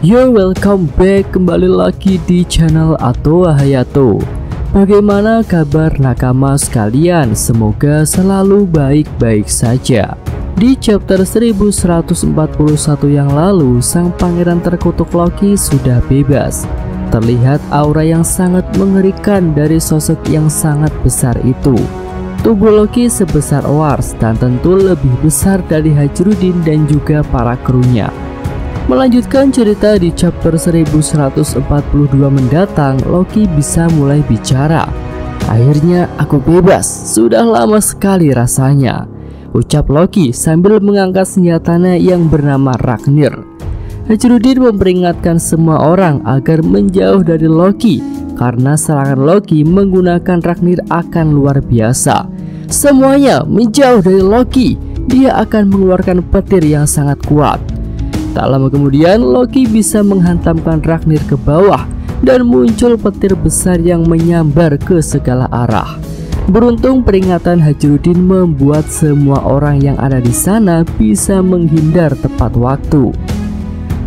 Yo, welcome back kembali lagi di channel Atoa Hayato. Bagaimana kabar nakama sekalian? Semoga selalu baik-baik saja. Di chapter 1141 yang lalu, sang pangeran terkutuk Loki sudah bebas. Terlihat aura yang sangat mengerikan dari sosok yang sangat besar itu. Tubuh Loki sebesar Wars dan tentu lebih besar dari Hajrudin dan juga para krunya. Melanjutkan cerita di chapter 1142 mendatang, Loki bisa mulai bicara. Akhirnya aku bebas, sudah lama sekali rasanya, ucap Loki sambil mengangkat senjatanya yang bernama Ragnir. Hajrudin memperingatkan semua orang agar menjauh dari Loki karena serangan Loki menggunakan Ragnir akan luar biasa. Semuanya menjauh dari Loki, dia akan mengeluarkan petir yang sangat kuat. Tak lama kemudian Loki bisa menghantamkan Ragnir ke bawah dan muncul petir besar yang menyambar ke segala arah. Beruntung peringatan Hajrudin membuat semua orang yang ada di sana bisa menghindar tepat waktu.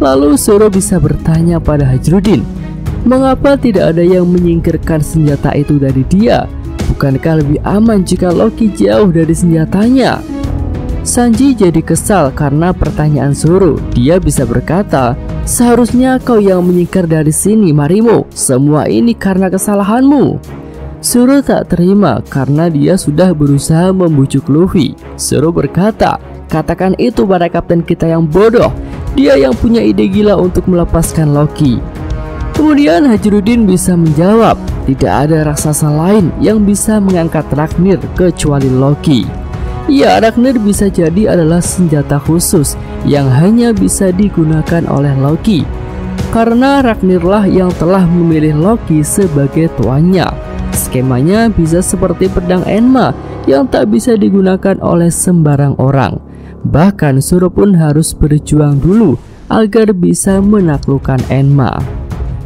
Lalu Zoro bisa bertanya pada Hajrudin, mengapa tidak ada yang menyingkirkan senjata itu dari dia? Bukankah lebih aman jika Loki jauh dari senjatanya? Sanji jadi kesal karena pertanyaan Zoro. Dia bisa berkata, seharusnya kau yang menyingkir dari sini Marimo. Semua ini karena kesalahanmu. Zoro tak terima karena dia sudah berusaha membujuk Luffy. Zoro berkata, katakan itu pada kapten kita yang bodoh. Dia yang punya ide gila untuk melepaskan Loki. Kemudian Hajrudin bisa menjawab, tidak ada raksasa lain yang bisa mengangkat Ragnir kecuali Loki. Ya, Ragnir bisa jadi adalah senjata khusus yang hanya bisa digunakan oleh Loki, karena Ragnirlah yang telah memilih Loki sebagai tuannya. Skemanya bisa seperti pedang Enma yang tak bisa digunakan oleh sembarang orang. Bahkan Zoro pun harus berjuang dulu agar bisa menaklukkan Enma.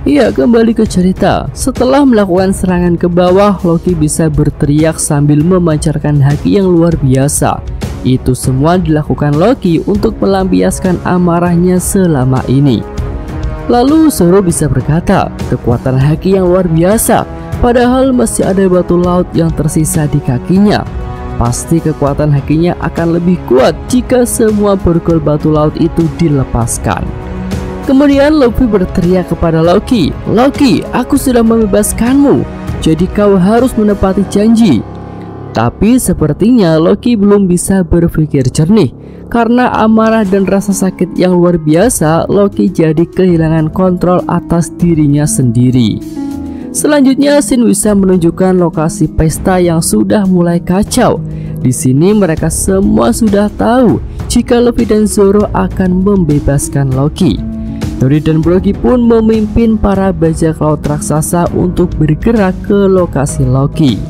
Iya, kembali ke cerita. Setelah melakukan serangan ke bawah, Loki bisa berteriak sambil memancarkan haki yang luar biasa. Itu semua dilakukan Loki untuk melampiaskan amarahnya selama ini. Lalu Zoro bisa berkata, kekuatan haki yang luar biasa, padahal masih ada batu laut yang tersisa di kakinya. Pasti kekuatan hakinya akan lebih kuat jika semua borgol batu laut itu dilepaskan. Kemudian Luffy berteriak kepada Loki, Loki, aku sudah membebaskanmu, jadi kau harus menepati janji. Tapi sepertinya Loki belum bisa berpikir jernih. Karena amarah dan rasa sakit yang luar biasa, Loki jadi kehilangan kontrol atas dirinya sendiri. Selanjutnya Shin bisa menunjukkan lokasi pesta yang sudah mulai kacau. Di sini mereka semua sudah tahu jika Luffy dan Zoro akan membebaskan Loki. Dory dan Brogy pun memimpin para bajak laut raksasa untuk bergerak ke lokasi Loki.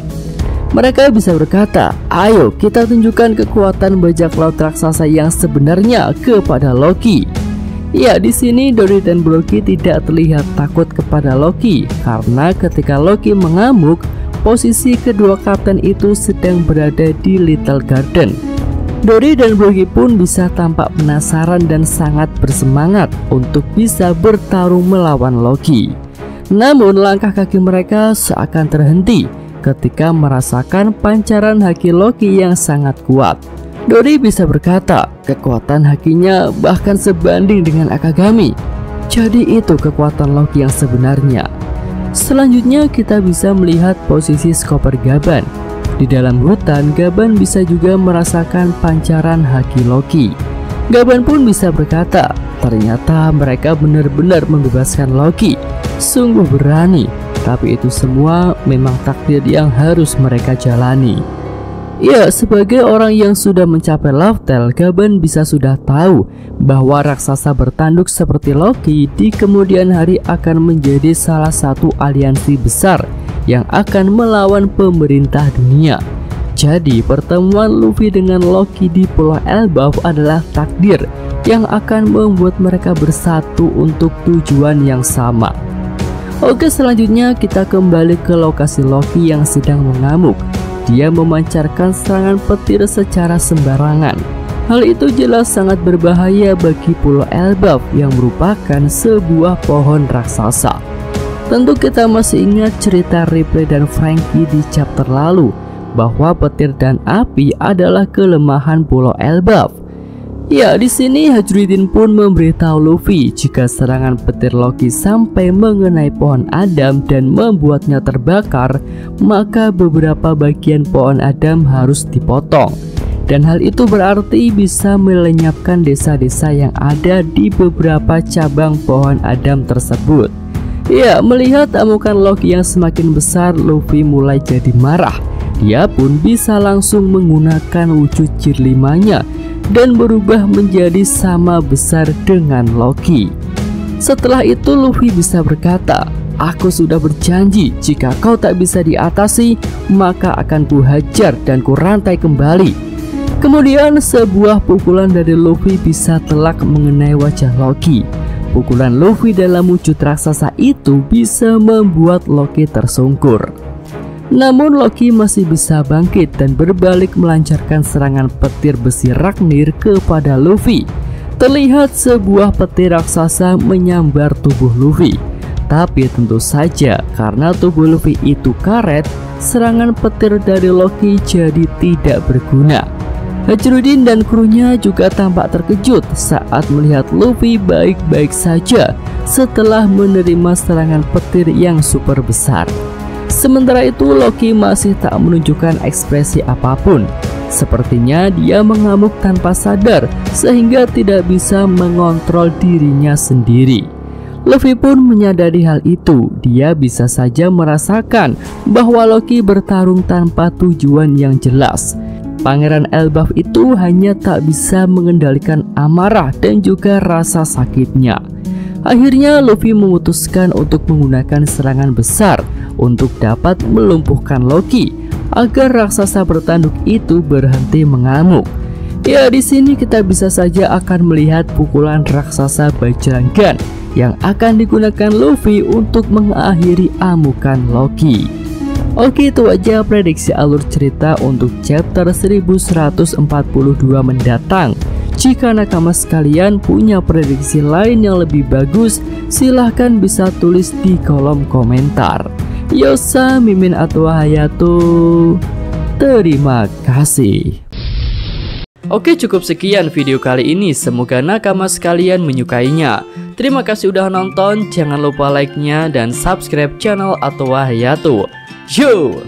Mereka bisa berkata, ayo kita tunjukkan kekuatan bajak laut raksasa yang sebenarnya kepada Loki. Ya, di sini Dory dan Brogy tidak terlihat takut kepada Loki karena ketika Loki mengamuk, posisi kedua kapten itu sedang berada di Little Garden. Dory dan Brogy pun bisa tampak penasaran dan sangat bersemangat untuk bisa bertarung melawan Loki. Namun langkah kaki mereka seakan terhenti ketika merasakan pancaran haki Loki yang sangat kuat. Dory bisa berkata, kekuatan hakinya bahkan sebanding dengan Akagami. Jadi itu kekuatan Loki yang sebenarnya. Selanjutnya kita bisa melihat posisi Chopper Gaban. Di dalam hutan, Gaban bisa juga merasakan pancaran haki Loki. Gaban pun bisa berkata, ternyata mereka benar-benar membebaskan Loki. Sungguh berani, tapi itu semua memang takdir yang harus mereka jalani. Ya, sebagai orang yang sudah mencapai Love-Tale, Gaban bisa sudah tahu bahwa raksasa bertanduk seperti Loki di kemudian hari akan menjadi salah satu aliansi besar yang akan melawan pemerintah dunia. Jadi pertemuan Luffy dengan Loki di Pulau Elbaf adalah takdir yang akan membuat mereka bersatu untuk tujuan yang sama. Oke, selanjutnya kita kembali ke lokasi Loki yang sedang mengamuk. Dia memancarkan serangan petir secara sembarangan. Hal itu jelas sangat berbahaya bagi Pulau Elbaf yang merupakan sebuah pohon raksasa. Tentu kita masih ingat cerita Ripley dan Franky di chapter lalu, bahwa petir dan api adalah kelemahan Pulau Elbaf. Ya, di sini Hajruddin pun memberitahu Luffy jika serangan petir Loki sampai mengenai pohon Adam dan membuatnya terbakar, maka beberapa bagian pohon Adam harus dipotong. Dan hal itu berarti bisa melenyapkan desa-desa yang ada di beberapa cabang pohon Adam tersebut. Ya, melihat amukan Loki yang semakin besar, Luffy mulai jadi marah. Dia pun bisa langsung menggunakan wujud Gear 5-nya dan berubah menjadi sama besar dengan Loki. Setelah itu Luffy bisa berkata, "Aku sudah berjanji jika kau tak bisa diatasi, maka akan kuhajar dan kurantai kembali." Kemudian sebuah pukulan dari Luffy bisa telak mengenai wajah Loki. Pukulan Luffy dalam wujud raksasa itu bisa membuat Loki tersungkur. Namun Loki masih bisa bangkit dan berbalik melancarkan serangan petir besi Ragnir kepada Luffy. Terlihat sebuah petir raksasa menyambar tubuh Luffy. Tapi tentu saja karena tubuh Luffy itu karet, serangan petir dari Loki jadi tidak berguna. Hajruddin dan krunya juga tampak terkejut saat melihat Luffy baik-baik saja setelah menerima serangan petir yang super besar. Sementara itu Loki masih tak menunjukkan ekspresi apapun. Sepertinya dia mengamuk tanpa sadar sehingga tidak bisa mengontrol dirinya sendiri. Luffy pun menyadari hal itu. Dia bisa saja merasakan bahwa Loki bertarung tanpa tujuan yang jelas. Pangeran Elbaf itu hanya tak bisa mengendalikan amarah dan juga rasa sakitnya. Akhirnya Luffy memutuskan untuk menggunakan serangan besar untuk dapat melumpuhkan Loki agar raksasa bertanduk itu berhenti mengamuk. Ya, di sini kita bisa saja akan melihat pukulan raksasa Bajrangan yang akan digunakan Luffy untuk mengakhiri amukan Loki. Oke, itu aja prediksi alur cerita untuk chapter 1142 mendatang. Jika nakama sekalian punya prediksi lain yang lebih bagus, silahkan bisa tulis di kolom komentar. Yosa Mimin Atwa Hayato. Terima kasih. Oke, cukup sekian video kali ini. Semoga nakama sekalian menyukainya. Terima kasih udah nonton. Jangan lupa like-nya dan subscribe channel Atwa Hayato. Yo!